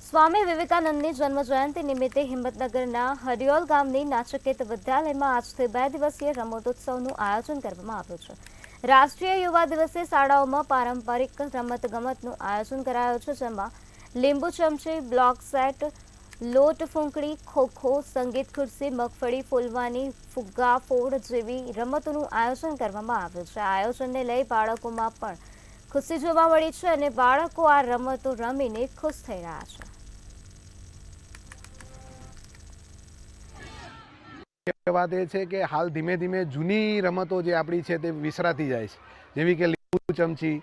સ્વામી વિવેકાનંદની જન્મજયંતિ નિમિત્તે હિંમતનગરના હરિયોલ ગામની નાચકેત વિદ્યાલયમાં આજથી 2 દિવસીય રમતોત્સવનું આયોજન કરવામાં આવ્યું છે। રાષ્ટ્રીય યુવા દિવસે શાળાઓમાં પારંપરિક રમતગમતનું આયોજન કરાયું છે, જેમાં લીંબુ ચમચી, બ્લોક સેટ, લોટ ફૂંકણી, ખોખો, સંગીત ખુરશી, મગફળી ફોલવાની, ફુગ્ગા ફોડ જેવી રમતોનું આયોજન કરવામાં આવ્યું છે। આ આયોજનને લઈ બાળકોમાં પણ ખુશી જોવા મળી છે અને બાળકો આ રમતો રમીને ખુશ થઈ રહ્યા છે। વાત એ છે કે હાલ ધીમે ધીમે જૂની રમતો જે આપણી છે તે વિસરાતી જાય છે, જેવી કે લીંબુ ચમચી,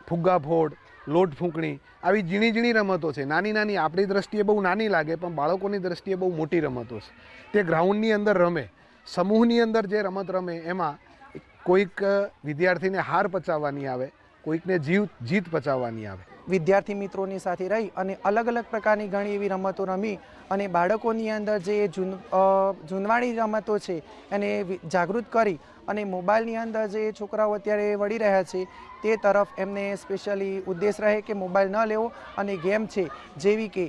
ફુગ્ગા ફોડ, લોટ ફૂંકણી, આવી ઝીણી ઝીણી રમતો છે। નાની નાની આપણી દ્રષ્ટિએ બહુ નાની લાગે, પણ બાળકોની દ્રષ્ટિએ બહુ મોટી રમતો છે। તે ગ્રાઉન્ડની અંદર રમે, સમૂહની અંદર જે રમત રમે એમાં કોઈક વિદ્યાર્થીને હાર પચાવવાની આવે, કોઈકને જીત પચાવવાની આવે। વિદ્યાર્થી મિત્રોની સાથે રહી અને અલગ અલગ પ્રકારની ઘણી એવી રમતો રમી અને બાળકોની અંદર જે જૂનવાણી રમતો છે એને જાગૃત કરી અને મોબાઈલની અંદર જે છોકરાઓ અત્યારે વળી રહ્યા છે તે તરફ એમને સ્પેશિયલી ઉદ્દેશ રહે કે મોબાઈલ ન લેવો અને ગેમ છે જેવી કે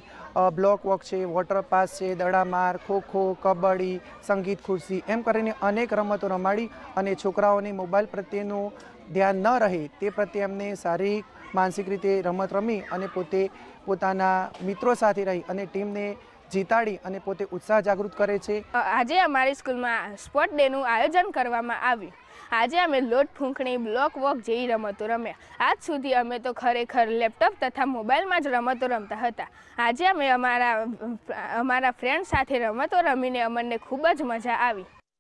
બ્લોક વોક છે, વોટર પાસ છે, દડામાર, ખોખો, કબડ્ડી, સંગીત ખુરશી એમ કરીને અનેક રમતો રમાડી અને છોકરાઓને મોબાઈલ પ્રત્યેનું ધ્યાન ન રહે તે પ્રત્યે એમને શારીરિક માનસિક રીતે રમત રમી અને પોતે પોતાના મિત્રો સાથે રહી અને ટીમને જીતાડી અને પોતે ઉત્સાહ જાગૃત કરે છે। આજે અમારી સ્કૂલમાં સ્પોર્ટ ડેનું આયોજન કરવામાં આવ્યું। આજે અમે લોટ ફૂંકણી, બ્લોક વોક જેવી રમતો રમ્યા। આજ સુધી અમે તો ખરેખર લેપટોપ તથા મોબાઈલમાં જ રમતો રમતા હતા। આજે અમે અમારા ફ્રેન્ડ સાથે રમતો રમીને અમને ખૂબ જ મજા આવી।